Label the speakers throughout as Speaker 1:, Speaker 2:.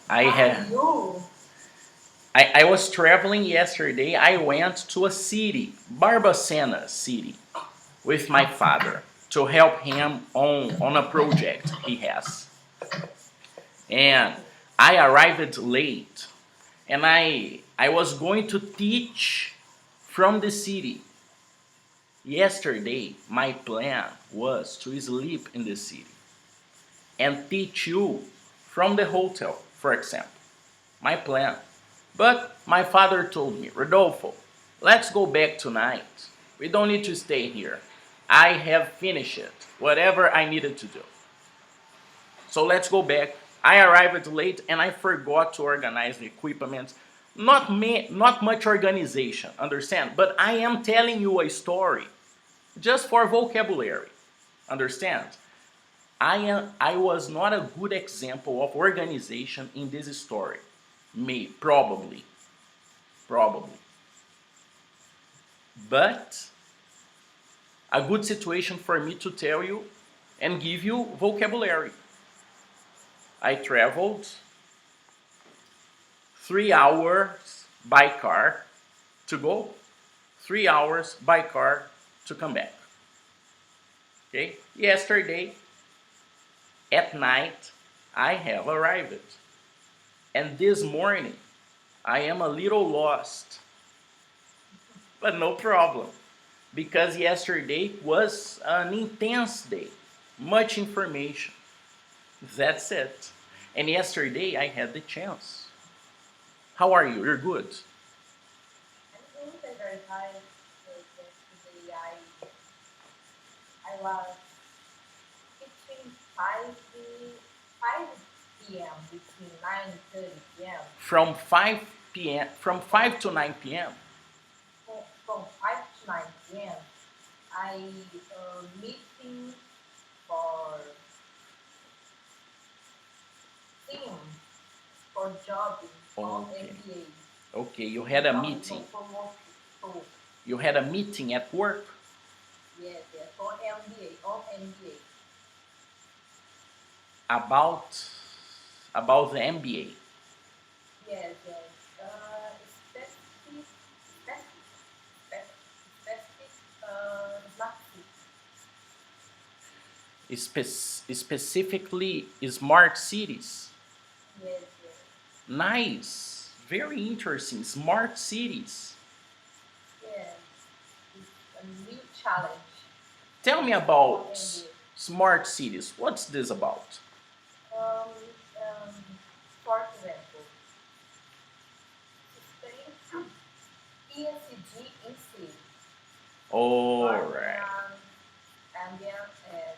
Speaker 1: I had
Speaker 2: You.
Speaker 1: I was traveling yesterday. I went to a city, Barbacena city, with my father to help him on a project he has. And I arrived late, and I was going to teach from the city. Yesterday, my plan was to sleep in the city and teach you from the hotel, for example. My plan. But my father told me, Rodolfo, let's go back tonight. We don't need to stay here. I have finished it, whatever I needed to do. So let's go back. I arrived late and I forgot to organize the equipment. Not much organization, understand? But I am telling you a story just for vocabulary, understand? I was not a good example of organization in this story. Me, probably. But a good situation for me to tell you and give you vocabulary. I traveled 3 hours by car to go, 3 hours by car to come back. Okay? Yesterday at night, I have arrived. And this morning, I am a little lost, but no problem. Because yesterday was an intense day, much information. That's it. And yesterday I had the chance. How are you? You're good.
Speaker 2: I'm good and very tired. Yesterday I was between 5 p.m. between 9:30 p.m.
Speaker 1: From 5 p.m. from 5 to 9 p.m.
Speaker 2: From 5 to 9 p.m. I meeting for team for job on
Speaker 1: Okay.
Speaker 2: MBA.
Speaker 1: Okay, you had a
Speaker 2: Job
Speaker 1: meeting.
Speaker 2: for work. So
Speaker 1: You had a meeting at work
Speaker 2: yes, yes, on MBA, on MBA.
Speaker 1: about about the MBA.
Speaker 2: Yes, yes. Specific, specific, specific, not fit.
Speaker 1: Specifically smart cities.
Speaker 2: Yes, yes,
Speaker 1: Nice. Very interesting. Smart cities.
Speaker 2: yes. It's a new challenge
Speaker 1: Tell me
Speaker 2: on
Speaker 1: about
Speaker 2: MBA.
Speaker 1: smart cities. What's this about?
Speaker 2: Um, um, for example, sustain ESG in city,
Speaker 1: All right.
Speaker 2: environment, ambient, and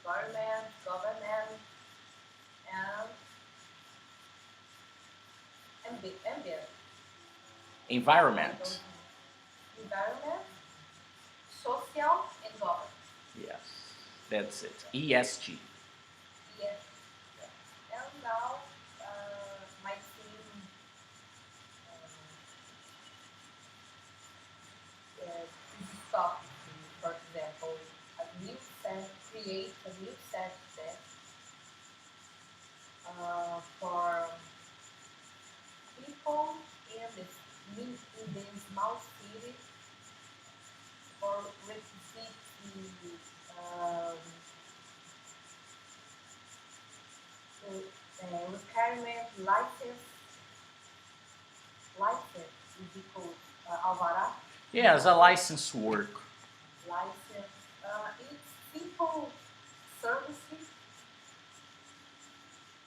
Speaker 2: environment, government, and ambient. I
Speaker 1: Environment.
Speaker 2: don't know. Environment, social, and government.
Speaker 1: Yes, that's it. ESG.
Speaker 2: Yes. Yes. And now my team um, is stopped to, for example, create a new set for people in the small city or requisite um, requirement license is called alvará in
Speaker 1: Yes, a
Speaker 2: Portuguese.
Speaker 1: license work.
Speaker 2: License. It's simple services,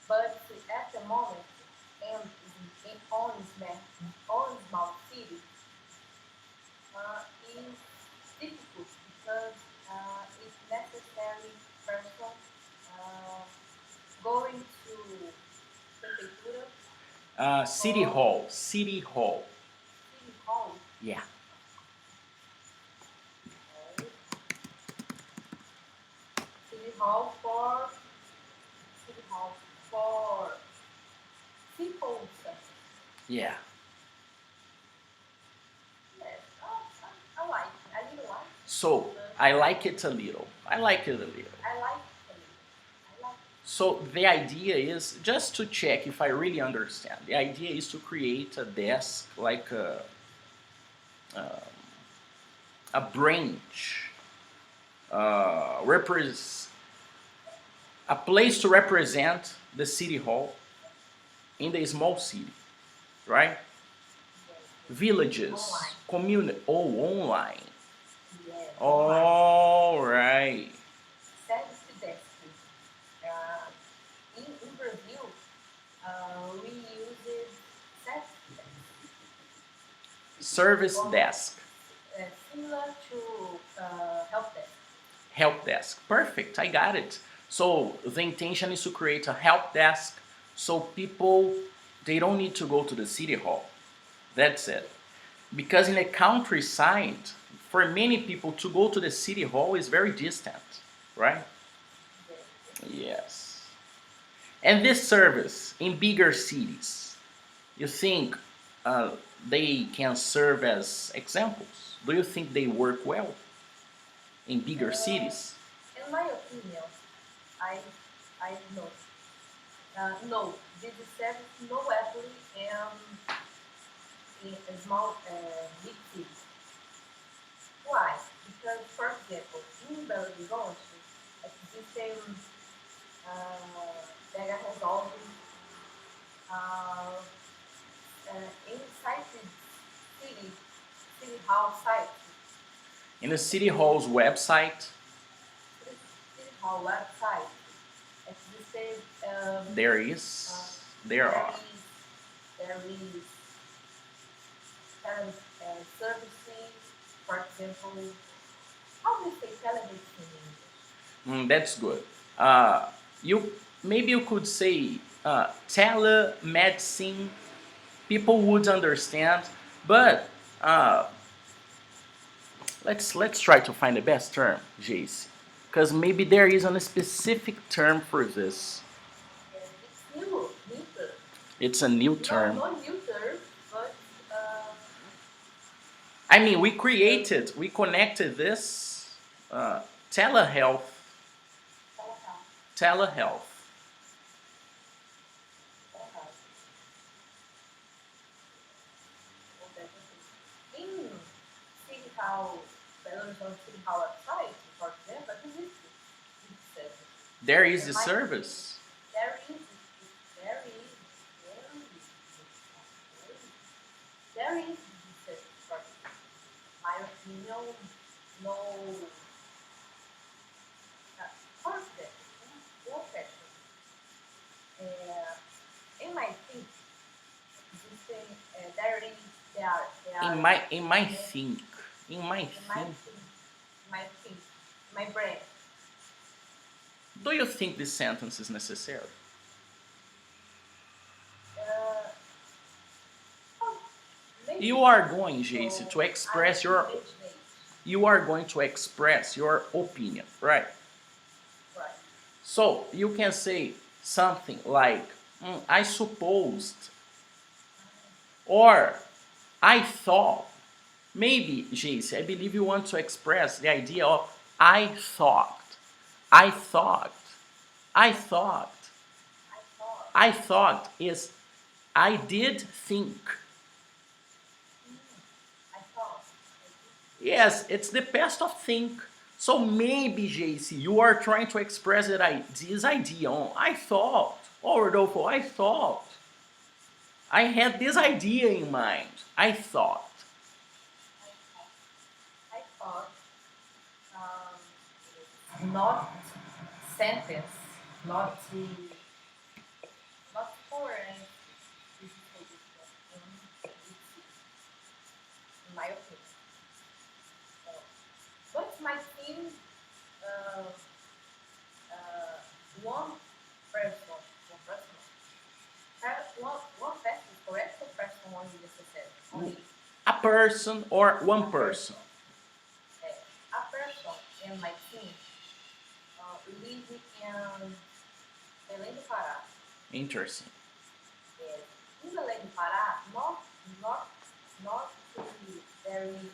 Speaker 2: but at the moment, and in on small cities, is difficult because it's necessary person uh, going to prefeitura
Speaker 1: City
Speaker 2: or
Speaker 1: Hall. City Hall.
Speaker 2: city hall.
Speaker 1: Yeah.
Speaker 2: Okay? City hall for city hall for simple services.
Speaker 1: Yeah.
Speaker 2: Yes, I like. I really like
Speaker 1: So
Speaker 2: because
Speaker 1: I like it a little. I like it a little.
Speaker 2: I like it a little. I like it.
Speaker 1: So the idea is just to check if I really understand. The idea is to create a desk like a branch, repres a place to represent the city hall in the small city, right?
Speaker 2: Yes,
Speaker 1: Villages,
Speaker 2: online.
Speaker 1: community, oh, online.
Speaker 2: Yes, online.
Speaker 1: All right.
Speaker 2: Service desk. Uh, in Brazil, we use it service desk
Speaker 1: Service
Speaker 2: or
Speaker 1: desk,
Speaker 2: similar to help desk.
Speaker 1: help desk. Perfect, I got it. So the intention is to create a help desk so people they don't need to go to the city hall. That's it. Because in the countryside, for many people to go to the city hall is very distant, right?
Speaker 2: Yes, yes.
Speaker 1: Yes. And this service in bigger cities, you think uh, they can serve as examples? Do you think they work well in bigger
Speaker 2: Uh,
Speaker 1: cities?
Speaker 2: in my opinion, I I know. No, this service no actually in a small big cities. Why? Because, for example, in Belo Horizonte, existem mega resolve uh, inside the city, city hall site,
Speaker 1: In the city hall's website,
Speaker 2: city, city hall website, existed
Speaker 1: there
Speaker 2: uh,
Speaker 1: is, there
Speaker 2: there
Speaker 1: are.
Speaker 2: is there is services, for example, how do you say telemedicine in English?
Speaker 1: That's good. Uh, you maybe you could say telemedicine. People would understand, but uh, let's try to find the best term, JC, because maybe there isn't a specific term for this.
Speaker 2: Yes, it's new, neuter.
Speaker 1: It's a new
Speaker 2: Not
Speaker 1: term.
Speaker 2: not neuter, but
Speaker 1: I mean,
Speaker 2: uh,
Speaker 1: we connected this telehealth,
Speaker 2: telehealth,
Speaker 1: telehealth.
Speaker 2: telehealth. Well, that's okay. In City Hall, Belo Horizonte City Hall website, for example, this service.
Speaker 1: There is
Speaker 2: And
Speaker 1: the
Speaker 2: my
Speaker 1: service.
Speaker 2: there is there is there is there is this service. For my opinion, no. For example, one question. In my think, existing there are
Speaker 1: In my
Speaker 2: many
Speaker 1: think, in my
Speaker 2: in my
Speaker 1: think,
Speaker 2: think my think my brain.
Speaker 1: do you think this sentence is necessary?
Speaker 2: Uh, oh,
Speaker 1: You
Speaker 2: maybe
Speaker 1: are going, JC,
Speaker 2: so.
Speaker 1: to
Speaker 2: I
Speaker 1: express your
Speaker 2: imaginate
Speaker 1: you are going to express your opinion, right?
Speaker 2: right.
Speaker 1: So you can say something like, I supposed, or I thought. Maybe, JC, I believe you want to express the idea of I thought. I thought. I thought.
Speaker 2: I thought.
Speaker 1: I thought is I did think.
Speaker 2: Mm, I thought. I did think.
Speaker 1: Yes, it's the best of think. So maybe, JC, you are trying to express this idea on I thought. Oh, Rodolfo, I thought. I had this idea in mind. I thought.
Speaker 2: I thought. I thought. Not sentence, not the not foreign physical in my opinion. So, but my team, uh, uh, one person, one person, one person is correct, or person only necessary, only
Speaker 1: A person or
Speaker 2: a
Speaker 1: one person.
Speaker 2: person. A person in my team live in Belém do Pará.
Speaker 1: Interesting.
Speaker 2: Yes. In Belém do Pará, not not really there is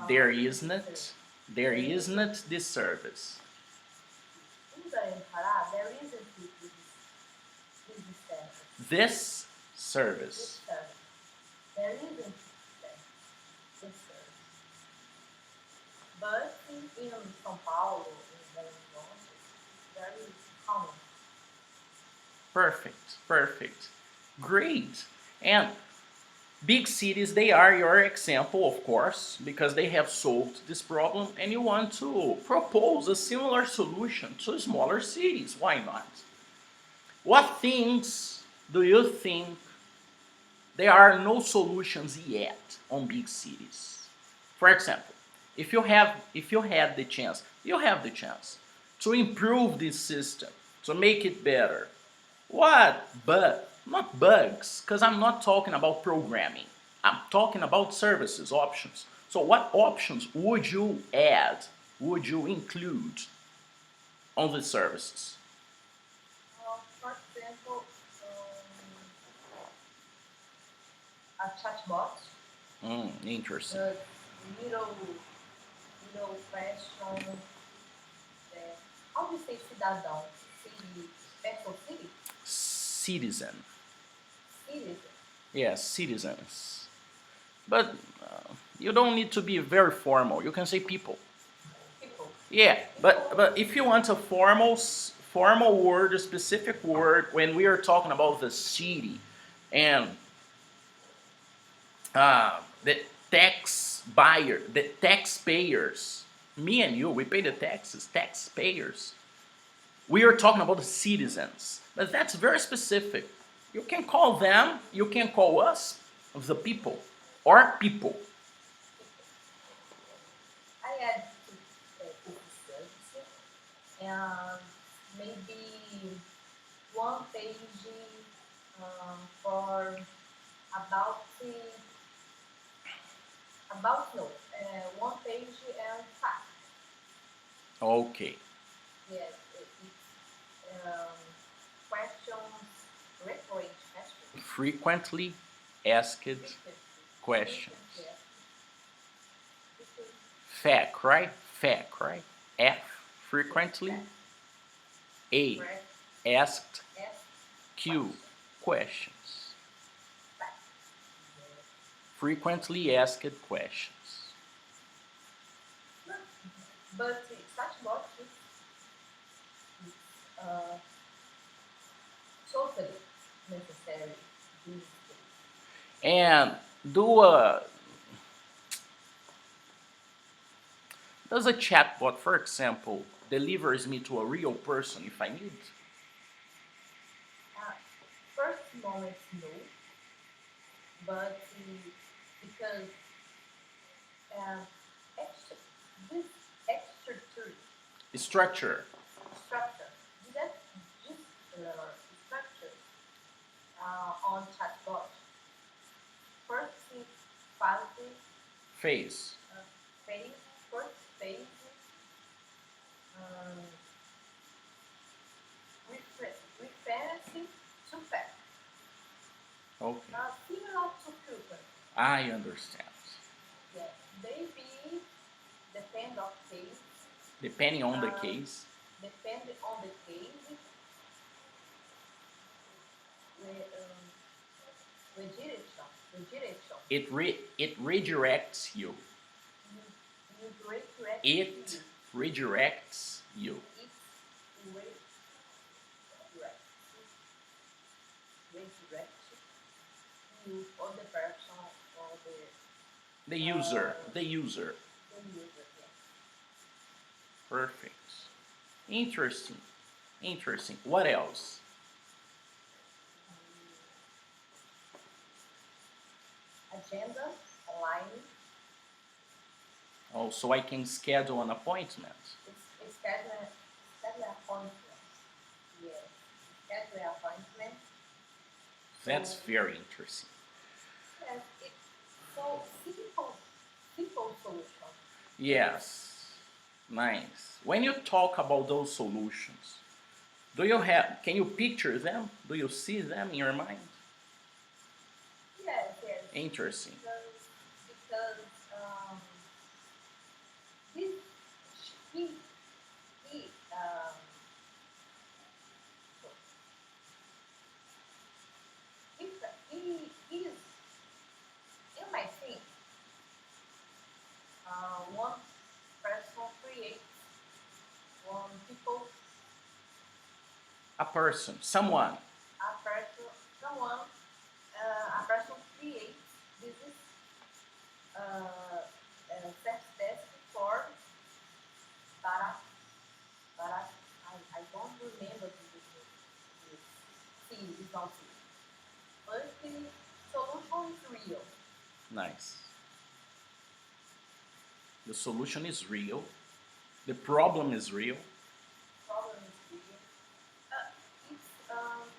Speaker 1: There
Speaker 2: this service.
Speaker 1: isn't. There
Speaker 2: There is
Speaker 1: isn't this service.
Speaker 2: in Here in Pará, there isn't this service.
Speaker 1: This
Speaker 2: This
Speaker 1: service.
Speaker 2: service. There isn't this service. But in São Paulo, in Belo Horizonte, it's very common.
Speaker 1: Perfect, perfect. Great. And big cities, they are your example, of course, because they have solved this problem and you want to propose a similar solution to smaller cities. Why not? What things do you think there are no solutions yet on big cities? For example, if you had the chance, you have the chance to improve this system, to make it better. What? But not bugs, because I'm not talking about programming. I'm talking about services, options. So what options would you add, would you include on the services?
Speaker 2: For example, a chatbot,
Speaker 1: Interesting.
Speaker 2: the little, little question that, how do you say cidadão? City, special city?
Speaker 1: Citizen.
Speaker 2: Citizen.
Speaker 1: Yes, citizens. But you don't need to be very formal. You can say people.
Speaker 2: People.
Speaker 1: Yeah, but if you want a formal word, a specific word, when we are talking about the city and the the taxpayers, me and you, we pay the taxes, taxpayers. We are talking about the citizens, but that's very specific. You can call them, you can call us the people or people.
Speaker 2: I add to this service and maybe one page for about the no, one page and fact.
Speaker 1: Okay.
Speaker 2: Yes, it's questions, recurrent questions.
Speaker 1: Frequently asked questions. FAQ, right? FAQ, right? F, frequently. A, asked. Q, questions. Frequently asked questions.
Speaker 2: But such not is totally necessary these days.
Speaker 1: And does a chatbot, for example, delivers me to a real person if I need?
Speaker 2: First moment, no, but because extra, this extra
Speaker 1: Structure.
Speaker 2: structure, that just structure on chatbot. First phase,
Speaker 1: Phase.
Speaker 2: first phase, reference to fact.
Speaker 1: Okay.
Speaker 2: Similar to filter.
Speaker 1: I understand.
Speaker 2: Yes, maybe depend of case.
Speaker 1: Depending on the case.
Speaker 2: Depend on the case. Redirection.
Speaker 1: It redirects you. It redirects you.
Speaker 2: You or the person or
Speaker 1: The user. The user.
Speaker 2: yeah.
Speaker 1: Perfect. Interesting. Interesting. What else?
Speaker 2: Agenda online.
Speaker 1: Oh, so I can schedule an appointment.
Speaker 2: It's schedule appointment. Yes, schedule appointment.
Speaker 1: That's very interesting.
Speaker 2: Yes, it's so simple solution.
Speaker 1: Yes. Nice. When you talk about those solutions, can you picture them? Do you see them in your mind?
Speaker 2: Yes.
Speaker 1: Interesting.
Speaker 2: Because this he
Speaker 1: A person, someone.
Speaker 2: A person, someone, a person creates this self-test for para, I don't remember this city, it's not city. But the solution is real.
Speaker 1: Nice. The solution is real. The problem is real.
Speaker 2: Problem is real. It's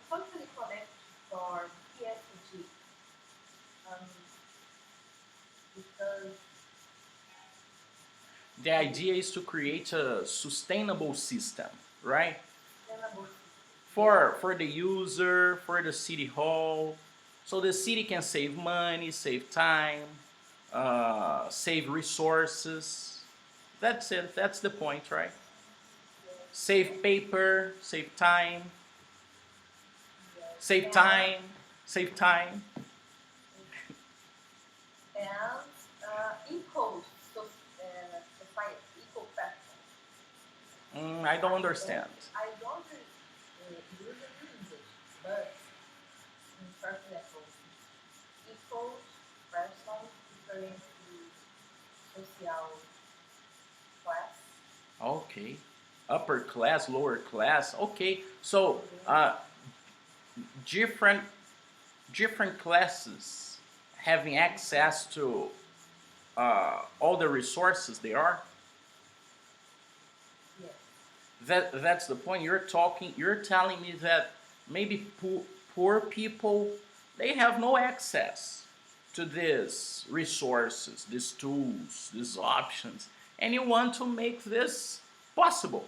Speaker 2: totally connected for PSG um, because
Speaker 1: The idea is to create a sustainable system, right?
Speaker 2: sustainable
Speaker 1: For the user, for the city hall, so the city can save money, save time, save resources. That's it. That's the point, right? Save paper, save time,
Speaker 2: yes,
Speaker 1: save time, save time.
Speaker 2: and society, eco platform.
Speaker 1: I don't understand.
Speaker 2: I don't use it in English, but for example, equals person different social class.
Speaker 1: Okay. Upper class, lower class. Okay. So different different classes having access to all the resources they are.
Speaker 2: Yes.
Speaker 1: That's the point. You're telling me that maybe poor people, they have no access to these resources, these tools, these options, and you want to make this possible.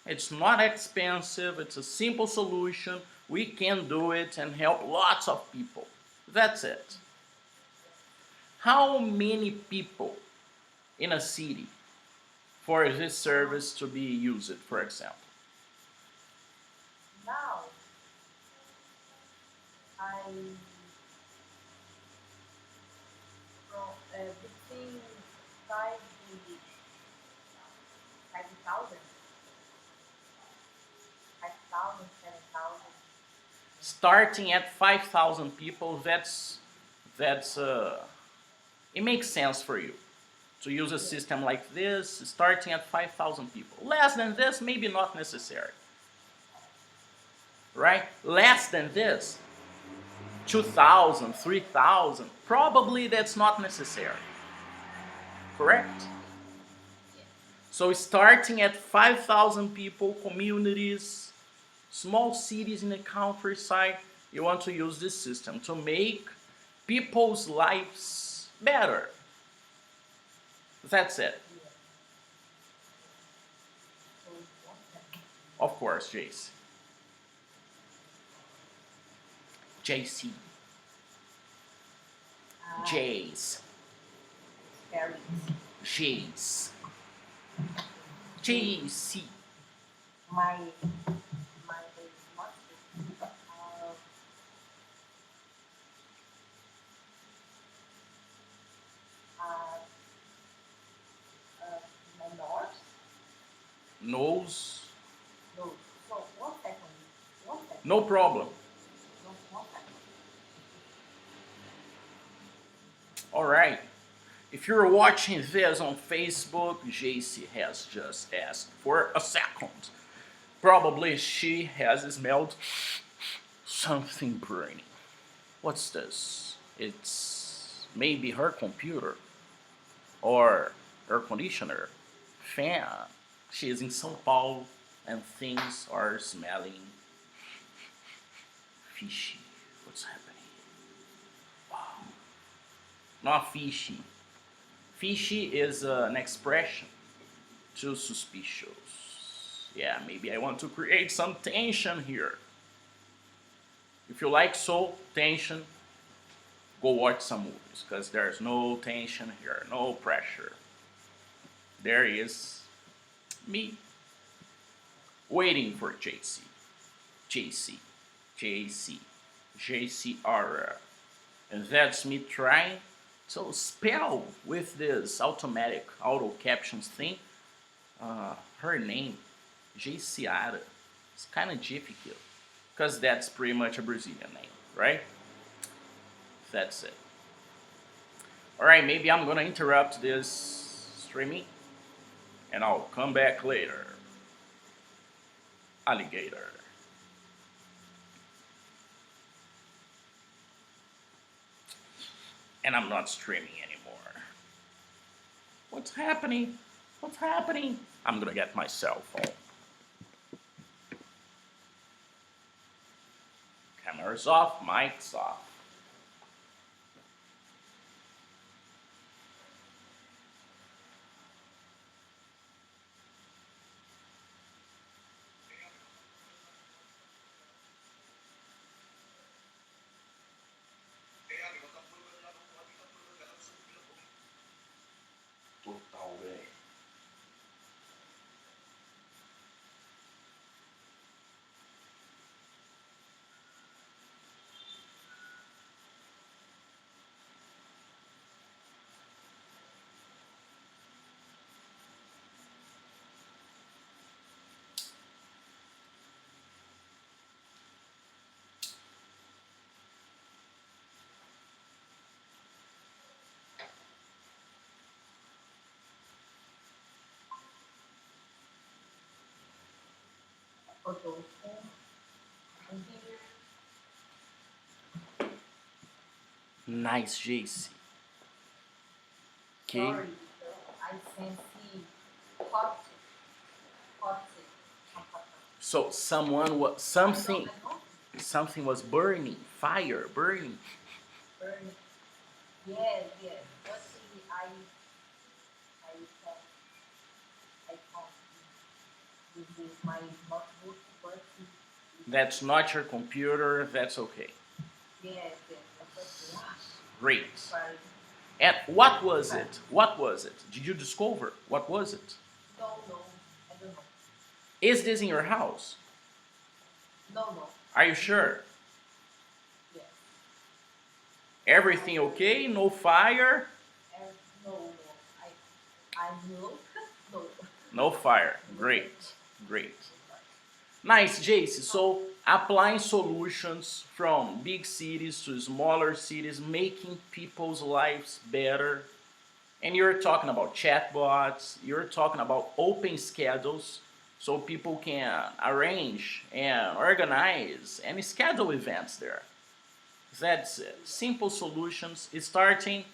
Speaker 1: It's not expensive, it's a simple solution. We can do it and help lots of people. That's it. How many people in a city for this service to be used, for example?
Speaker 2: Now I from between five to 5,000, 5,000, 7,000.
Speaker 1: Starting at 5,000 people, that's it makes sense for you to use a system like this, starting at 5,000 people. Less than this, maybe not necessary, right? Less than this, 2,000, 3,000, probably that's not necessary, correct? So starting at 5,000 people, communities, small cities in the countryside, you want to use this system to make people's lives better. That's it.
Speaker 2: So one second.
Speaker 1: Of course, Jace. JC. Jace.
Speaker 2: Very
Speaker 1: Jace. JC.
Speaker 2: my master uh, my north.
Speaker 1: Knows.
Speaker 2: No, so one second. One second.
Speaker 1: No problem.
Speaker 2: No, one second.
Speaker 1: Alright. If you're watching this on Facebook, JC has just asked for a second. Probably she has smelled something burning. What's this? It's maybe her computer or air conditioner, fan. She is in São Paulo and things are smelling fishy. What's happening? Wow. Not fishy. Fishy is an expression to suspicious. Yeah, maybe I want to create some tension here. If you like soul tension, go watch some movies because there's no tension here, no pressure. There is me waiting for JC, JC, JC, JCR, and that's me trying to spell with this automatic auto captions thing her name, JCR. It's kind of difficult because that's pretty much a Brazilian name, right? That's it. All right, maybe I'm gonna interrupt this streaming and I'll come back later. Alligator. And I'm not streaming anymore. What's happening? What's happening? I'm gonna get my cell phone. Camera's off, mic's off. Total, velho.
Speaker 2: Rodolfo. And here,
Speaker 1: Nice, JC. Okay.
Speaker 2: sorry, I sense hot, hot,
Speaker 1: So someone was something was burning, fire burning.
Speaker 2: burning. Yes, yes. But thought I thought this is my notebook, but
Speaker 1: That's not your computer. That's okay.
Speaker 2: yes, yes. That's okay.
Speaker 1: Great.
Speaker 2: Sorry.
Speaker 1: And what was it? What was it? Did you discover? What was it?
Speaker 2: No, no, I don't know.
Speaker 1: Is this in your house?
Speaker 2: No, no.
Speaker 1: Are you sure?
Speaker 2: Yes.
Speaker 1: Everything okay? No fire?
Speaker 2: No, no. I know. No.
Speaker 1: No fire. Great. Great. Nice, Jace. So applying solutions from big cities to smaller cities, making people's lives better. And you're talking about chatbots, you're talking about open schedules so people can arrange and organize and schedule events there. That's it. Simple solutions starting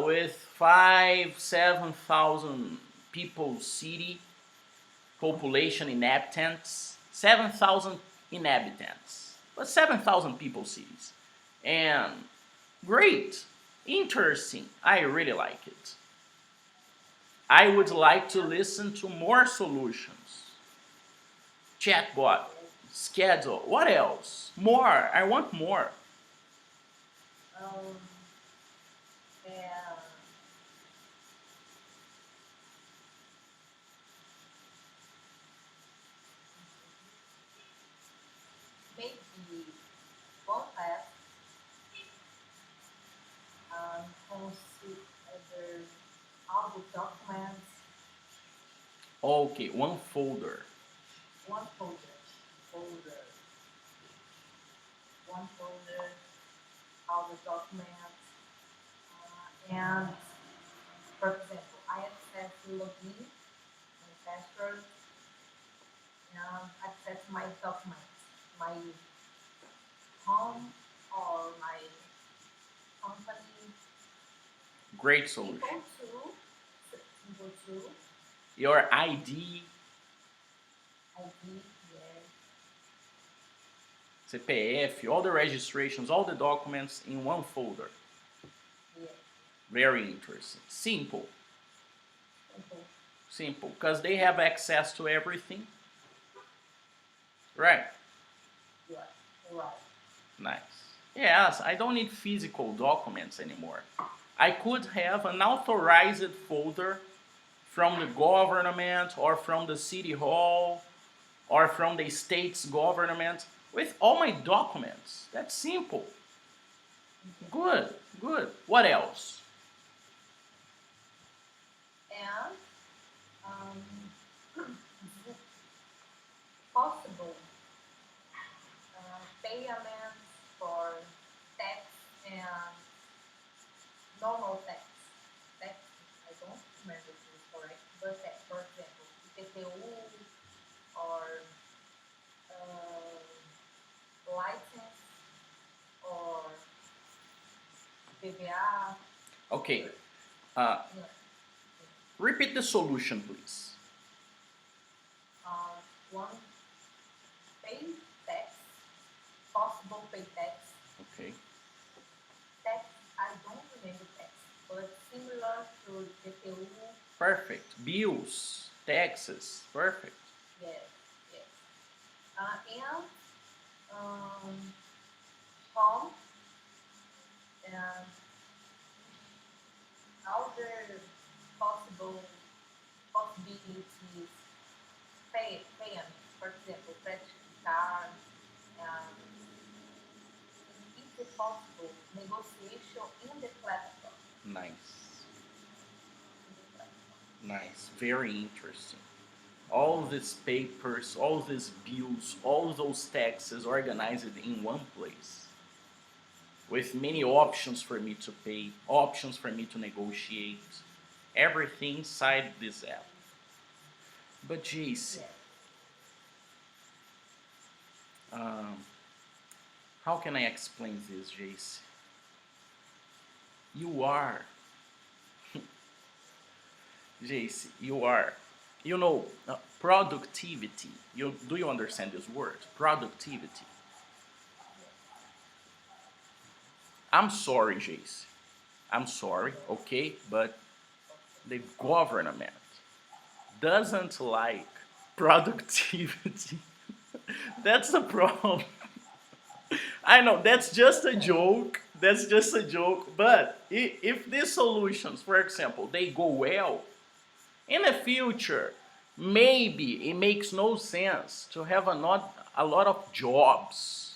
Speaker 1: with 7,000 people city population inhabitants, 7,000 inhabitants, but 7,000 people cities. And great, interesting, I really like it. I would like to listen to more solutions. Chatbot, schedule, what else? More, I want more.
Speaker 2: Um, and maybe one app consider all the documents,
Speaker 1: Okay, one folder.
Speaker 2: one folder, one folder, all the documents, and for example, I access login and password and access my documents, my home or my company.
Speaker 1: Great solution.
Speaker 2: Simple to
Speaker 1: Your ID,
Speaker 2: ID, yes,
Speaker 1: CPF, all the registrations, all the documents in one folder.
Speaker 2: yes,
Speaker 1: Very interesting. Simple.
Speaker 2: simple,
Speaker 1: Simple. Because they have access to everything. Right.
Speaker 2: yes, right.
Speaker 1: Nice. Yes, I don't need physical documents anymore. I could have an authorized folder from the government or from the city hall or from the state's government with all my documents. That's simple. Good, good. What else?
Speaker 2: And um, is it possible payments for tax and normal tax. Tax, I don't remember if it's correct, but tax, for example, IPTU or license or PVA.
Speaker 1: Okay. Uh,
Speaker 2: Yeah.
Speaker 1: repeat the solution, please.
Speaker 2: One pay tax, possible pay tax,
Speaker 1: Okay.
Speaker 2: tax, I don't remember tax, but similar to IPTU.
Speaker 1: Perfect. Bills, taxes. Perfect.
Speaker 2: Yes, yes. And home and other possible possibilities payment, for example, credit card, and if it's possible, negotiation in the platform.
Speaker 1: Nice.
Speaker 2: In the platform.
Speaker 1: Nice. Very interesting. All these papers, all these bills, all those taxes organized in one place. With many options for me to pay, options for me to negotiate. Everything inside this app. But JC,
Speaker 2: Yes.
Speaker 1: um, how can I explain this, JC? You are, JC, you are, productivity. Do you understand this word? Productivity. I'm sorry, JC. I'm sorry, okay, but the government doesn't like productivity. That's the problem. I know that's just a joke. That's just a joke. But if these solutions, for example, they go well in the future, maybe it makes no sense to have a lot of jobs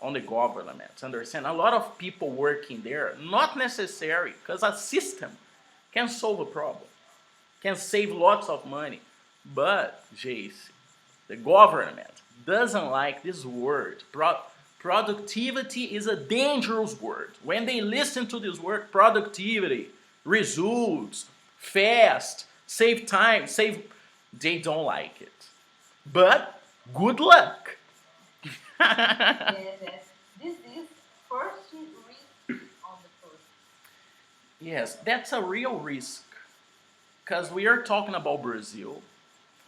Speaker 1: on the government. Understand? A lot of people working there, not necessary, because a system can solve a problem, can save lots of money. But, JC, the government doesn't like this word. Productivity is a dangerous word. When they listen to this word, productivity, results, fast, save time, save, they don't like it. But good luck.
Speaker 2: Yes, yes. This is first risk on the first.
Speaker 1: Yes, that's a real risk because we are talking about Brazil,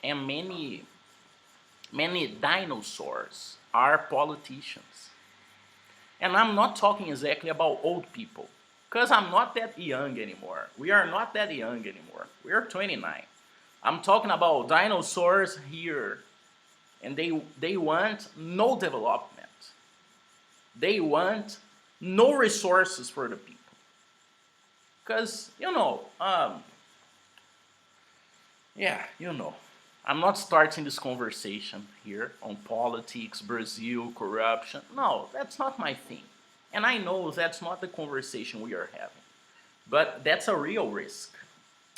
Speaker 1: and many dinosaurs are politicians. And I'm not talking exactly about old people, because I'm not that young anymore. We are not that young anymore. We are 29. I'm talking about dinosaurs here, and they want no development. They want no resources for the people. Because, yeah, I'm not starting this conversation here on politics, Brazil, corruption. No, that's not my thing. And I know that's not the conversation we are having. But that's a real risk.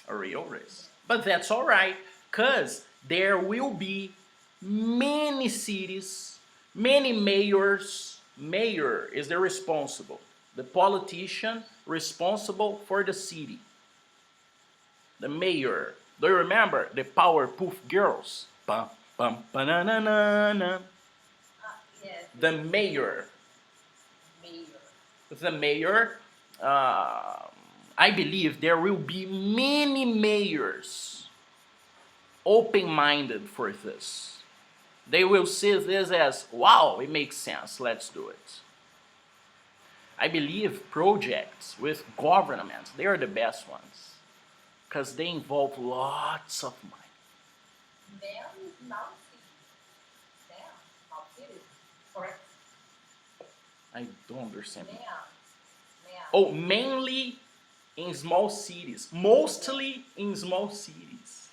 Speaker 1: A real risk. But that's all right, because there will be many cities, many mayors. Mayor is the responsible, the politician responsible for the city. The mayor. Do you remember the Powerpuff Girls? Bum, bum, ba-na-na-na-na.
Speaker 2: Yes,
Speaker 1: The
Speaker 2: yes.
Speaker 1: mayor.
Speaker 2: Mayor.
Speaker 1: The mayor. Uh, I believe there will be many mayors open-minded for this. They will see this as, wow, it makes sense, let's do it. I believe projects with government, they are the best ones because they involve lots of money.
Speaker 2: Then now city. Then now city. Correct.
Speaker 1: I don't understand.
Speaker 2: Then. Then.
Speaker 1: Oh, mainly in small cities. Mostly in small cities.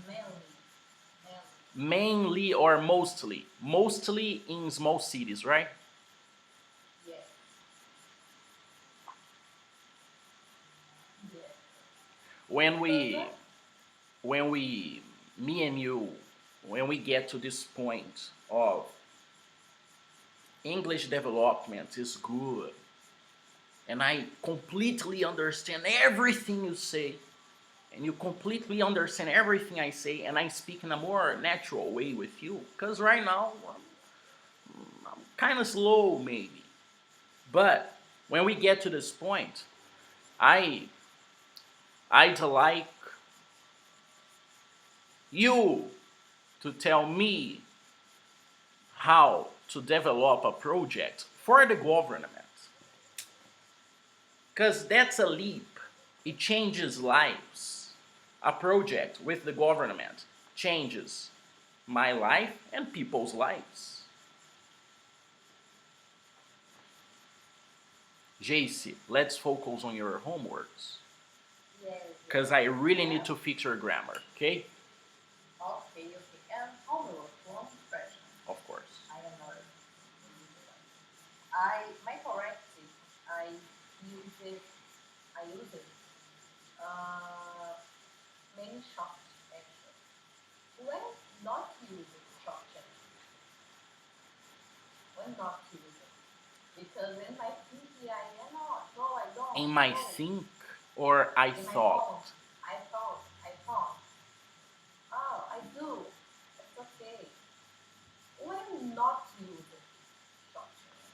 Speaker 2: Yes. Mainly.
Speaker 1: Mainly or mostly. Mostly in small cities, right?
Speaker 2: Yes. Yes.
Speaker 1: When
Speaker 2: Because
Speaker 1: we when we me and you when we get to this point of English development is good, and I completely understand everything you say, and you completely understand everything I say, and I speak in a more natural way with you. Because right now, I'm kind of slow, maybe. But when we get to this point, I I'd like you to tell me how to develop a project for the government. Because that's a leap. It changes lives. A project with the government changes my life and people's lives. JC, let's focus on your homeworks.
Speaker 2: Yes,
Speaker 1: Because I really need to fix your grammar, okay?
Speaker 2: Okay, okay. And homework, one question.
Speaker 1: Of course.
Speaker 2: I am not. My corrective, use it. I use it. Uh, Main short answer. When not using short answer. When not using. Because in my thinking, I am not. No, I don't.
Speaker 1: In my
Speaker 2: No.
Speaker 1: think or I
Speaker 2: In my
Speaker 1: thought.
Speaker 2: phone. I thought. Oh, I do. It's okay. When not using short answer.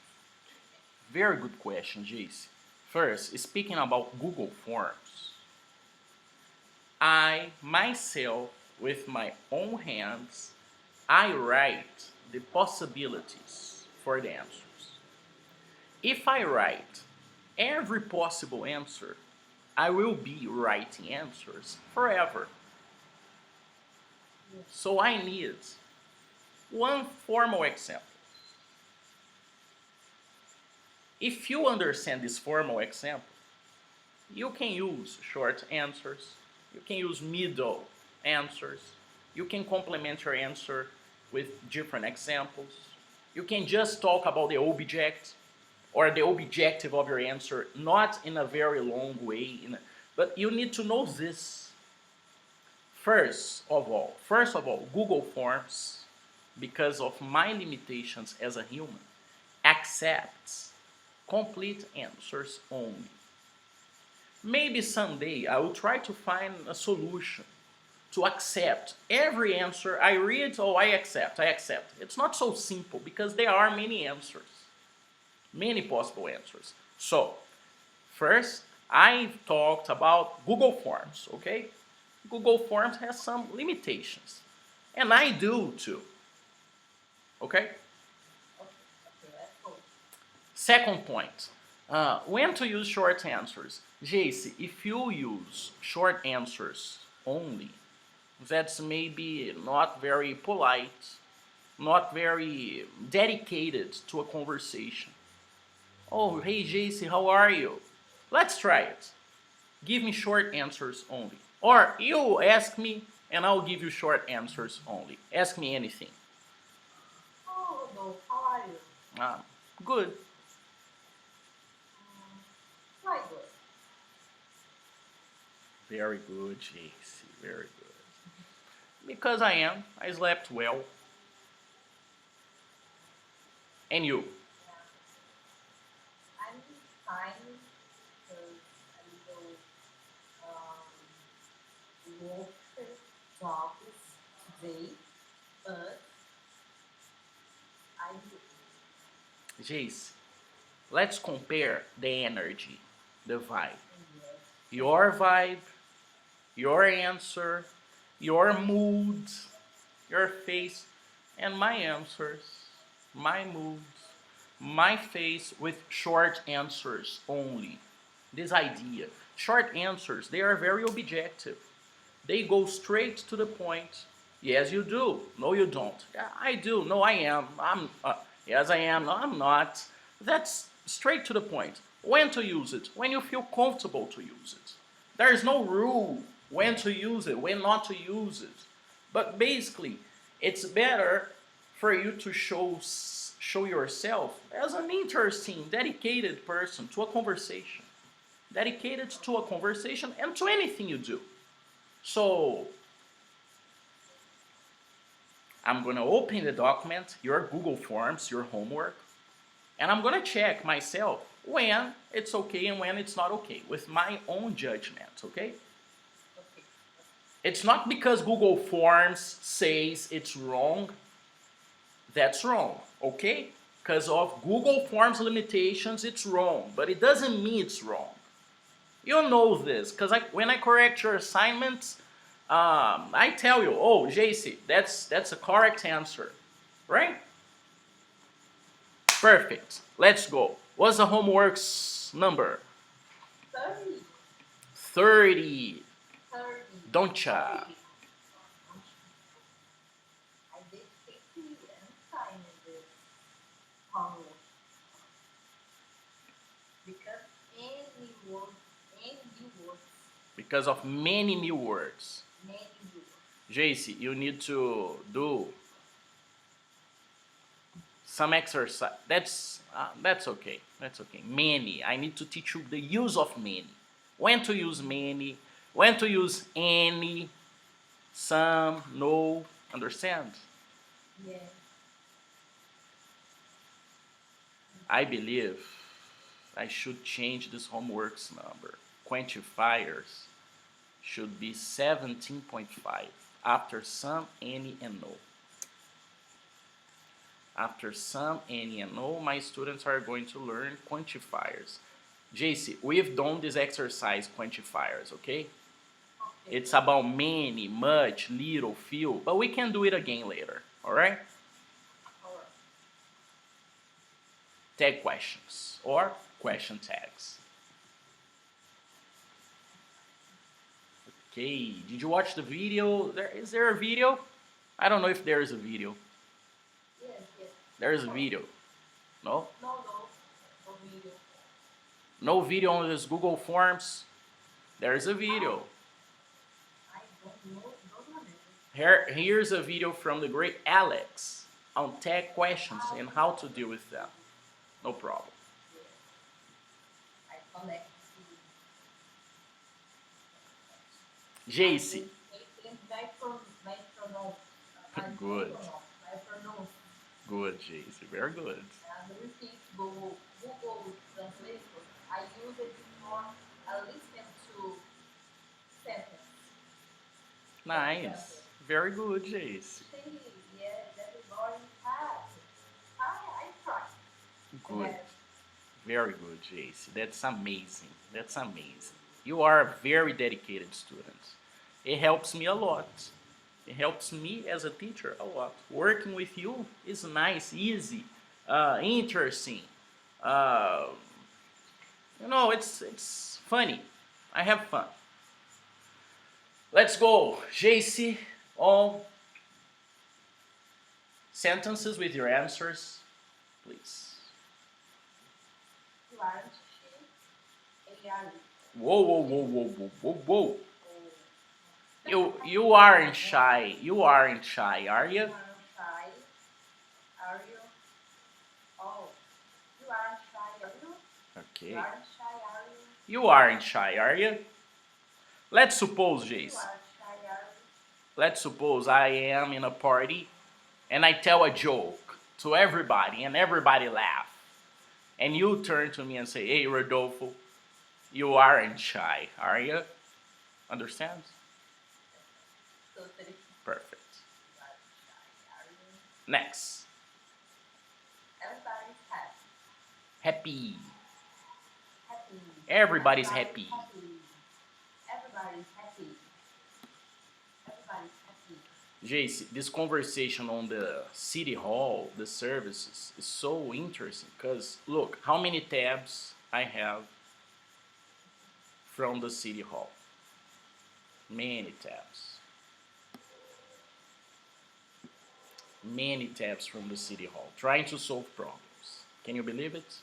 Speaker 1: Very good question, JC. First, speaking about Google Forms, I myself, with my own hands, I write the possibilities for the answers. If I write every possible answer, I will be writing answers forever. So I need one formal example. If you understand this formal example, you can use short answers, you can use middle answers, you can complement your answer with different examples. You can just talk about the object or the objective of your answer, not in a very long way, but you need to know this. First of all, Google Forms, because of my limitations as a human, accepts complete answers only. Maybe someday I will try to find a solution to accept every answer I read. Oh, I accept. It's not so simple because there are many answers, many possible answers. So, first, I've talked about Google Forms, okay? Google Forms has some limitations, and I do too, okay?
Speaker 2: Okay, let's go.
Speaker 1: Second point, when to use short answers. JC, if you use short answers only, that's maybe not very polite, not very dedicated to a conversation. Oh, hey JC, how are you? Let's try it. Give me short answers only. Or you ask me and I'll give you short answers only. Ask me anything.
Speaker 2: Oh, no, how are you?
Speaker 1: Ah, good.
Speaker 2: Quite good.
Speaker 1: Very good, JC. Very good. Because I am. I slept well. And you?
Speaker 2: Yeah. I'm fine because a little work jobs today, but I do.
Speaker 1: JC, let's compare the energy, the vibe.
Speaker 2: Yes.
Speaker 1: Your vibe, your answer, your mood, your face, and my answers, my moods, my face with short answers only. This idea. Short answers, they are very objective. They go straight to the point. Yes, you do. No, you don't. Yeah, I do. No, I am. Yes, I am. No, I'm not. That's straight to the point. When to use it? When you feel comfortable to use it. There is no rule when to use it, when not to use it. But basically, it's better for you to show yourself as an interesting, dedicated person to a conversation. Dedicated to a conversation and to anything you do. So, I'm gonna open the document, your Google Forms, your homework. And I'm gonna check myself when it's okay and when it's not okay with my own judgment, okay?
Speaker 2: Okay.
Speaker 1: It's not because Google Forms says it's wrong, that's wrong, okay? Because of Google Forms limitations, it's wrong, but it doesn't mean it's wrong. You know this, because when I correct your assignments, I tell you, oh, JC, that's a correct answer, right? Perfect. Let's go. What's the homework's number?
Speaker 2: 30.
Speaker 1: 30.
Speaker 2: 30.
Speaker 1: Don't ya?
Speaker 2: Okay. I did 50 and time in this homework because any words,
Speaker 1: Because of many new words.
Speaker 2: many words.
Speaker 1: JC, you need to do some exercise. That's okay. That's okay. Many. I need to teach you the use of many. When to use many. When to use any. Some. No. Understand?
Speaker 2: Yeah.
Speaker 1: I believe I should change this homework's number. Quantifiers should be 17.5 after some, any, and no. After some, any, and no, my students are going to learn quantifiers. JC, we've done this exercise quantifiers, okay?
Speaker 2: Okay.
Speaker 1: It's about many, much, little, few, but we can do it again later, all right?
Speaker 2: All right.
Speaker 1: Tag questions or question tags. Okay, did you watch the video? Is there a video? I don't know if there is a video.
Speaker 2: Yes, yes.
Speaker 1: There is a video. No?
Speaker 2: No, no video.
Speaker 1: No video on this Google Forms. There is a video.
Speaker 2: I don't know. Don't remember.
Speaker 1: Here's a video from the great Alex on tag questions and how to deal with them. No problem.
Speaker 2: I connect
Speaker 1: JC. Good. Good, JC. Very good.
Speaker 2: And repeat Google Translator. I use it for listen to sentence.
Speaker 1: Nice. Very good, JC.
Speaker 2: See, yes, everybody has. I try.
Speaker 1: Good. Very good, JC. That's amazing. That's amazing. You are a very dedicated student. It helps me a lot. It helps me as a teacher a lot. Working with you is nice, easy, interesting. Uh, it's funny. I have fun. Let's go, JC. All sentences with your answers, please.
Speaker 2: Large, AR.
Speaker 1: Whoa, whoa, whoa, whoa, whoa, whoa, whoa. You aren't shy. You aren't shy, are you?
Speaker 2: You are shy. Are you? Oh, you aren't shy, are you?
Speaker 1: Okay.
Speaker 2: You aren't shy, are you?
Speaker 1: You aren't shy, are you? Let's suppose,
Speaker 2: You
Speaker 1: Jace.
Speaker 2: aren't shy, are you?
Speaker 1: Let's suppose I am in a party and I tell a joke to everybody and everybody laugh. And you turn to me and say, hey, Rodolfo, you aren't shy, are you? Understand?
Speaker 2: Totally.
Speaker 1: Perfect.
Speaker 2: You aren't shy, are you?
Speaker 1: Next.
Speaker 2: Everybody's happy.
Speaker 1: Happy.
Speaker 2: Happy.
Speaker 1: Everybody's happy.
Speaker 2: Everybody's happy. Everybody's happy.
Speaker 1: Jace, this conversation on the city hall, the services, is so interesting because look how many tabs I have from the city hall. Many tabs. Many tabs from the city hall trying to solve problems. Can you believe it?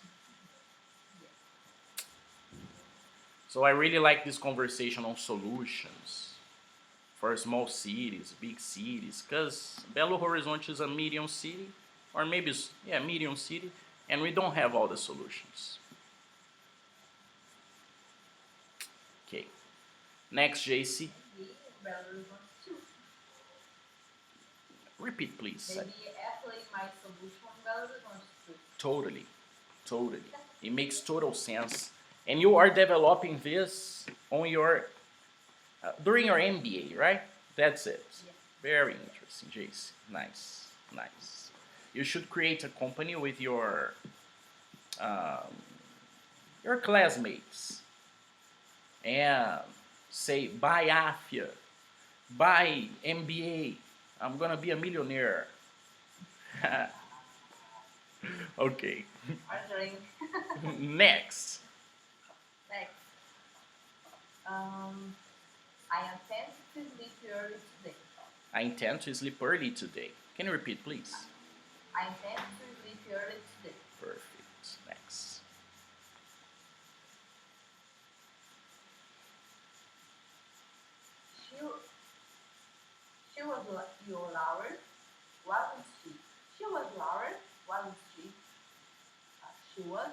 Speaker 1: So I really like this conversation on solutions for small cities, big cities, because Belo Horizonte is a medium city, or maybe, yeah, medium city, and we don't have all the solutions. Okay. Next, JC.
Speaker 2: Maybe Belo Horizonte too.
Speaker 1: Repeat, please.
Speaker 2: Maybe actually my solution Belo Horizonte too.
Speaker 1: Totally. Totally. It makes total sense. And you are developing this on your during your MBA, right? That's it.
Speaker 2: Yeah.
Speaker 1: Very interesting, Jace. Nice, nice. You should create a company with um, your classmates and say, buy AFIA, buy MBA. I'm gonna be a millionaire. Okay.
Speaker 2: Our drink.
Speaker 1: Next.
Speaker 2: Next. I intend to sleep early today.
Speaker 1: I intend to sleep early today. Can you repeat, please?
Speaker 2: I intend to sleep early today.
Speaker 1: Perfect. Next.
Speaker 2: She, she was your lover, wasn't she? She was lover, wasn't she? She was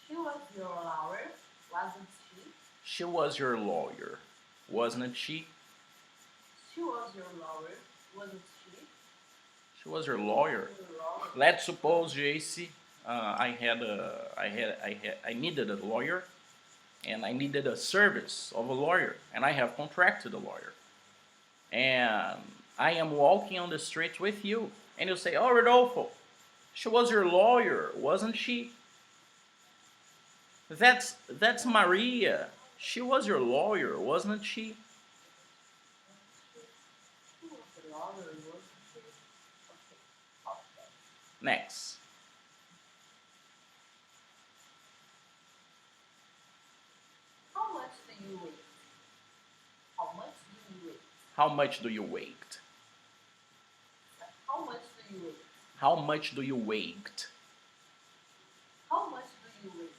Speaker 2: she was your lover, wasn't she?
Speaker 1: She was your lawyer, wasn't she?
Speaker 2: She was your lover, wasn't she?
Speaker 1: She was your lawyer.
Speaker 2: Your lover.
Speaker 1: Let's suppose, JC, I needed a lawyer, and I needed a service of a lawyer, and I have contracted a lawyer, and I am walking on the street with you, and you say, "Oh, Rodolfo, she was your lawyer, wasn't she?" That's Maria. She was your lawyer, wasn't she?
Speaker 2: She was your lover, wasn't she? Okay.
Speaker 1: Next.
Speaker 2: How much do you weigh? How much do you weigh?
Speaker 1: How much do you weigh?
Speaker 2: How much do you weigh?
Speaker 1: How much do you weigh?
Speaker 2: How much do you weigh?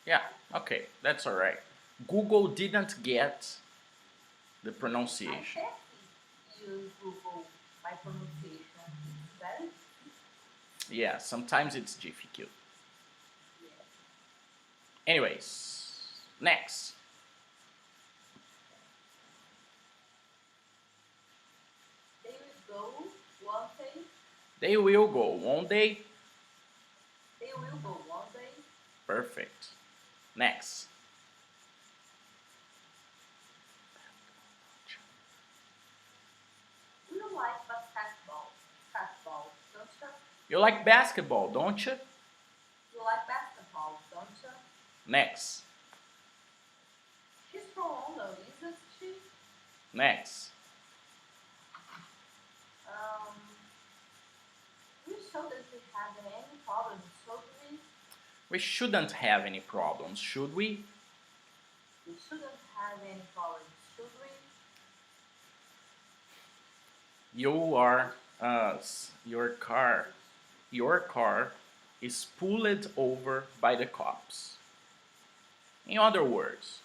Speaker 1: Yeah, okay, that's all right. Google didn't get the
Speaker 2: I
Speaker 1: pronunciation.
Speaker 2: can't use Google my pronunciation. It's very
Speaker 1: Yeah, sometimes it's difficult.
Speaker 2: yeah.
Speaker 1: Anyways, next.
Speaker 2: They will go one day.
Speaker 1: They will go one day.
Speaker 2: They will go one day.
Speaker 1: Perfect. Next.
Speaker 2: Do you like basketball? Basketball, don't you?
Speaker 1: You like basketball, don't you?
Speaker 2: You like basketball, don't you?
Speaker 1: Next.
Speaker 2: She's from London, isn't she?
Speaker 1: Next.
Speaker 2: We shouldn't have any problems, should we?
Speaker 1: We shouldn't have any problems, should we?
Speaker 2: We shouldn't have any problems, should we?
Speaker 1: You are your car is pulled over by the cops. In other words,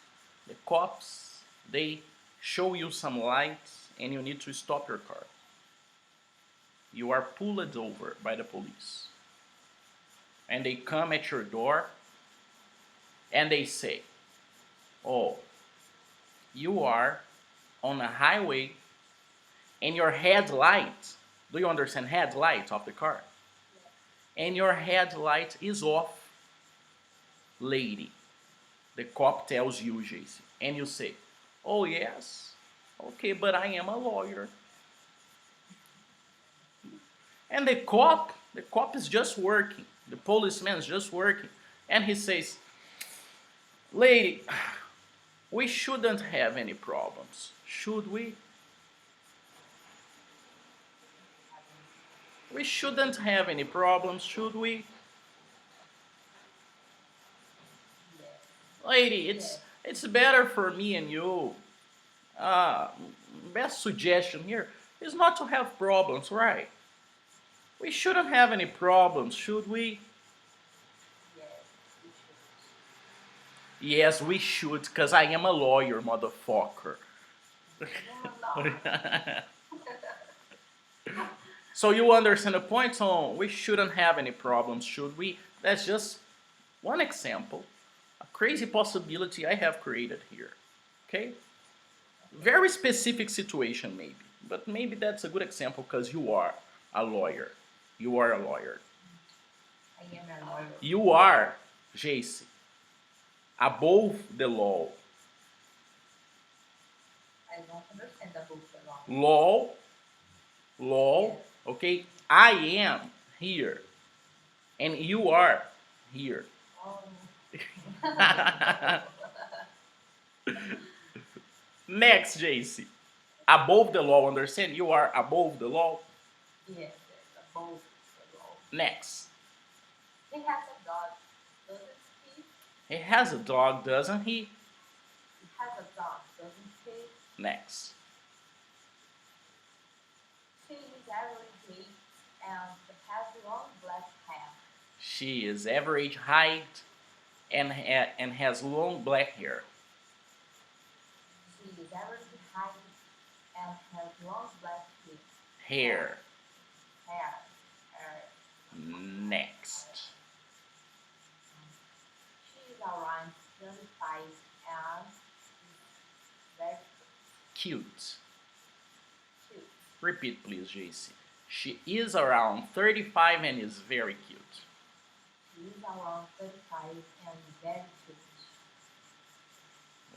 Speaker 1: the cops they show you some lights and you need to stop your car. You are pulled over by the police. And they come at your door and they say, "Oh, you are on a highway and your headlight, do you understand headlight of the car? And your headlight is off, lady." The cop tells you, JC, and you say, "Oh, yes, okay, but I am a lawyer." And the cop is just working. The policeman is just working. And he says, "Lady, we shouldn't have any problems, should we? We shouldn't have any problems, should we?
Speaker 2: Yes.
Speaker 1: Lady, it's better for me and you. Uh, Best suggestion here is not to have problems, right? We shouldn't have any problems, should we?"
Speaker 2: Yes, we should.
Speaker 1: Yes, we should, because I am a lawyer, motherfucker.
Speaker 2: No, no.
Speaker 1: So you understand the point? So we shouldn't have any problems, should we? That's just one example. A crazy possibility I have created here. Okay? Very specific situation, maybe. But maybe that's a good example because you are a lawyer. You are a lawyer. You are, Geici, above the law.
Speaker 2: I don't understand the book at all.
Speaker 1: Law, law,
Speaker 2: Yes.
Speaker 1: okay? I am here, and you are here.
Speaker 2: Oh.
Speaker 1: Next, JC. Above the law, understand? You are above the law.
Speaker 2: Yes, yes, above the law.
Speaker 1: Next.
Speaker 2: He has a dog, doesn't he?
Speaker 1: He has a dog, doesn't he?
Speaker 2: He has a dog, doesn't he?
Speaker 1: Next.
Speaker 2: She is average weight and has long black hair.
Speaker 1: She is average height and has long black hair.
Speaker 2: She is average height and has long black
Speaker 1: Hair.
Speaker 2: hair. Hair.
Speaker 1: Next.
Speaker 2: She is around 25 and is very
Speaker 1: Cute.
Speaker 2: cute.
Speaker 1: Repeat, please, JC. She is around 35 and is very cute.
Speaker 2: She is around 35 and very cute.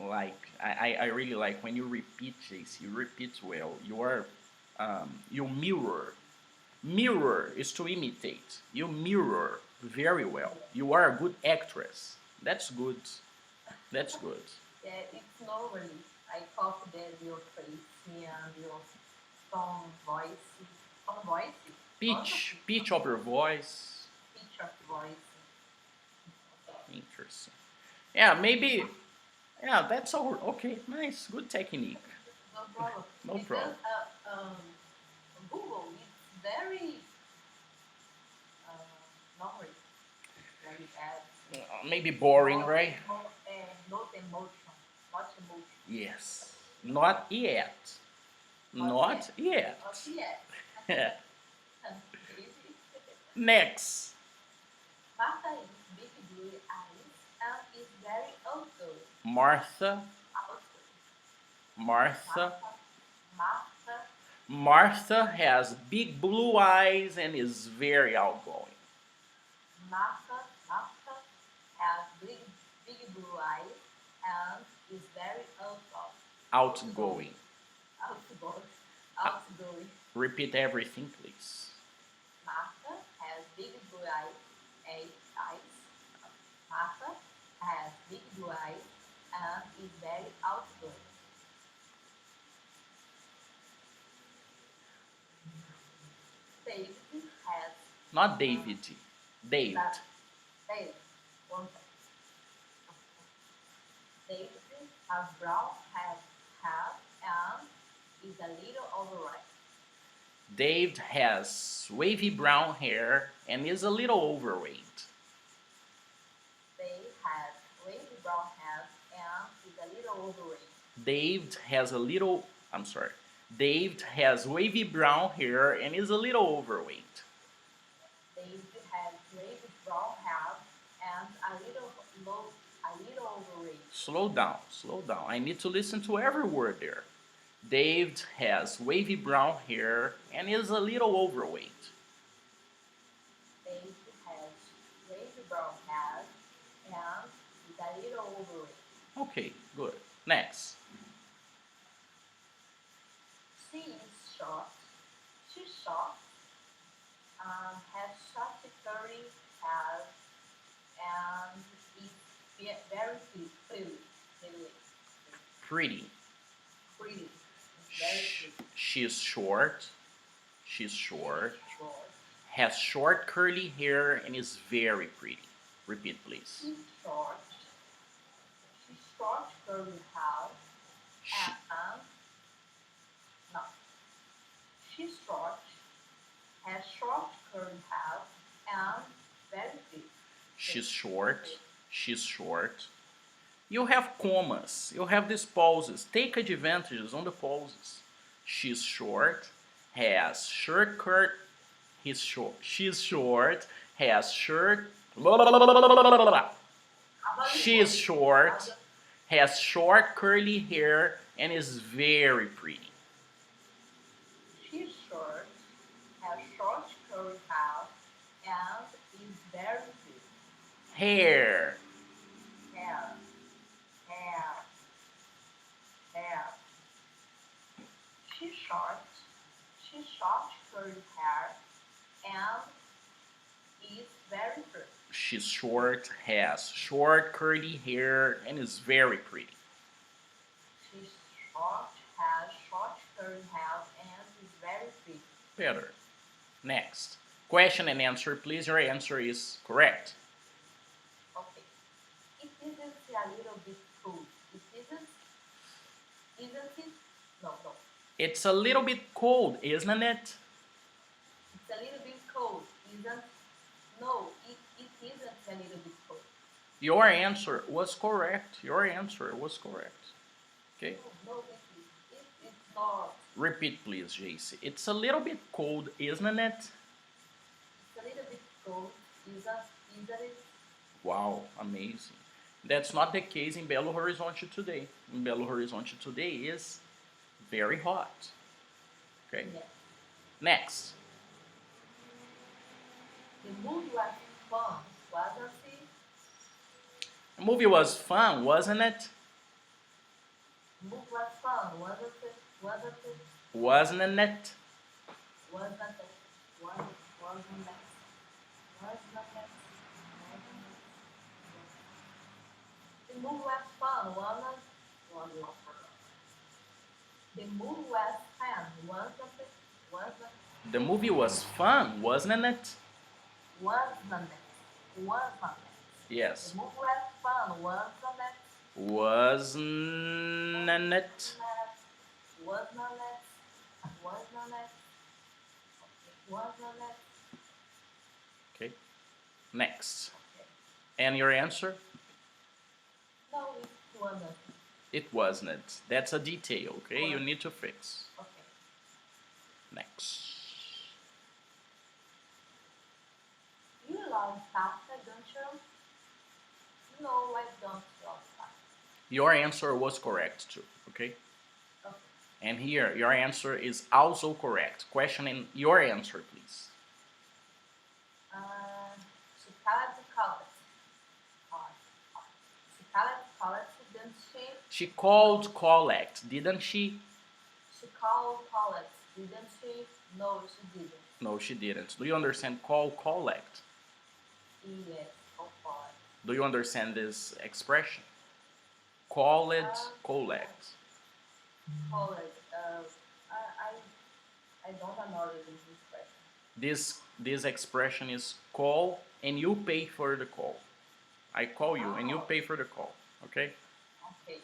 Speaker 1: Like I really like when you repeat, JC. You repeat well. You mirror is to imitate. You mirror very well. You are a good actress. That's good. That's good.
Speaker 2: Yeah, it's normally I copy your face and your tone voice,
Speaker 1: Pitch of your voice.
Speaker 2: pitch of voice.
Speaker 1: Interesting. Yeah, maybe. Yeah, that's all. Okay, nice. Good technique.
Speaker 2: No problem.
Speaker 1: No
Speaker 2: Because,
Speaker 1: problem.
Speaker 2: Google is very normally very bad.
Speaker 1: Maybe boring, right?
Speaker 2: Not emotion, not emotion.
Speaker 1: Yes. Not yet. Not yet.
Speaker 2: Not yet.
Speaker 1: Next.
Speaker 2: Martha is big blue eyes and is very outgoing.
Speaker 1: Martha.
Speaker 2: Outgoing.
Speaker 1: Martha.
Speaker 2: Martha.
Speaker 1: Martha has big blue eyes and is very outgoing.
Speaker 2: Martha has big blue eyes and is very
Speaker 1: Outgoing.
Speaker 2: outgoing. Outgoing.
Speaker 1: Repeat everything, please.
Speaker 2: Martha has big blue eyes. Martha has big blue eyes and is very outgoing. David has
Speaker 1: Not David. David.
Speaker 2: David. One second. David has brown hair and is a little overweight.
Speaker 1: David has wavy brown hair and is a little overweight.
Speaker 2: David has wavy brown hair and is a little overweight.
Speaker 1: David has a little. I'm sorry. David has wavy brown hair and is a little overweight.
Speaker 2: David has wavy brown hair and a little overweight.
Speaker 1: Slow down, slow down. I need to listen to every word there. David has wavy brown hair and is a little overweight.
Speaker 2: David has wavy brown hair and is a little overweight.
Speaker 1: Okay, good. Next.
Speaker 2: She is short. She's short. Has short curly hair and is very pretty.
Speaker 1: Pretty.
Speaker 2: Pretty. Very pretty.
Speaker 1: She's short. She's short.
Speaker 2: Short.
Speaker 1: Has short curly hair and is very pretty. Repeat, please.
Speaker 2: She's short. She's short curly hair
Speaker 1: She,
Speaker 2: and no. She's short. Has short curly hair and very pretty.
Speaker 1: she's short. She's short. You have commas. You have these pauses. Take advantages on the pauses. She's short. Has short curl. He's short. She's short. Has shirt. She's short. Has short curly hair and is very pretty.
Speaker 2: She's short, has short curly hair, and is very pretty.
Speaker 1: Hair.
Speaker 2: Hair. Hair. Hair. She's short. She's short curly hair and is very pretty.
Speaker 1: She's short, has short curly hair, and is very pretty.
Speaker 2: She's short, has short curly hair and is very pretty.
Speaker 1: Better. Next. Question and answer, please. Your answer is correct.
Speaker 2: Okay. It isn't a little bit cold. It isn't. Isn't it? No, no.
Speaker 1: It's a little bit cold, isn't it?
Speaker 2: It's a little bit cold, isn't? No, it isn't a little bit cold.
Speaker 1: Your answer was correct. Your answer was correct. Okay.
Speaker 2: No, no, it's not.
Speaker 1: Repeat, please, JC. It's a little bit cold, isn't it?
Speaker 2: It's a little bit cold, isn't it?
Speaker 1: Wow, amazing. That's not the case in Belo Horizonte today. In Belo Horizonte today is very hot. Okay.
Speaker 2: Yes.
Speaker 1: Next.
Speaker 2: The movie was fun, wasn't it?
Speaker 1: The movie was fun, wasn't it?
Speaker 2: The movie was fun, wasn't it? Wasn't it?
Speaker 1: Wasn't it?
Speaker 2: Wasn't it? Wasn't it? Wasn't it? The movie was fun, wasn't it? The movie was fun, wasn't it? Wasn't it?
Speaker 1: The movie was fun, wasn't it?
Speaker 2: Wasn't it? Wasn't it?
Speaker 1: Yes.
Speaker 2: The movie was fun, wasn't it?
Speaker 1: Wasn't it?
Speaker 2: Wasn't it? Wasn't it? Wasn't it?
Speaker 1: Okay. Next.
Speaker 2: Okay.
Speaker 1: And your answer?
Speaker 2: No, it wasn't.
Speaker 1: It wasn't. That's a detail, okay? You need to fix.
Speaker 2: Okay.
Speaker 1: Next.
Speaker 2: You love pasta, don't you? No, I don't love pasta.
Speaker 1: Your answer was correct too, okay?
Speaker 2: Okay.
Speaker 1: And here, your answer is also correct. Questioning your answer, please.
Speaker 2: She called the college. She called college, didn't she?
Speaker 1: She called collect, didn't she?
Speaker 2: She called college, didn't she? No, she didn't.
Speaker 1: No, she didn't. Do you understand call collect?
Speaker 2: Yes, of course.
Speaker 1: Do you understand this expression? Call it collect.
Speaker 2: College. I don't know this expression.
Speaker 1: This expression is call and you pay for the call. I call you and you pay for the call, okay?
Speaker 2: Okay.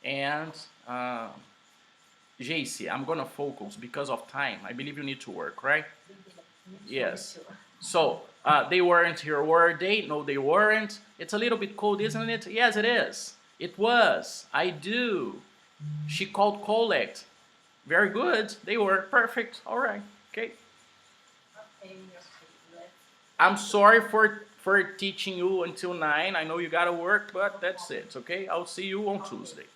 Speaker 1: And JC, I'm gonna focus because of time. I believe you need to work, right? Yes. So they weren't here, were they? No, they weren't. It's a little bit cold, isn't it? Yes, it is. It was. I do. She called collect. Very good. They were perfect. All right. Okay.
Speaker 2: Okay.
Speaker 1: I'm sorry for teaching you until 9. I know you gotta work, but that's it. Okay. I'll see you on Tuesday.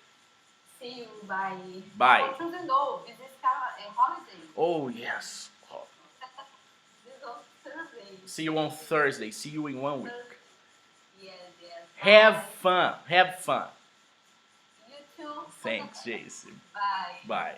Speaker 2: See you. Bye.
Speaker 1: Bye.
Speaker 2: Oh, Tuesday, no. Is this a holiday?
Speaker 1: Oh yes.
Speaker 2: This is on Thursday.
Speaker 1: See you on Thursday. See you in 1 week.
Speaker 2: Yes.
Speaker 1: Have fun. Have fun.
Speaker 2: You too.
Speaker 1: Thanks, Jason.
Speaker 2: Bye.
Speaker 1: Bye.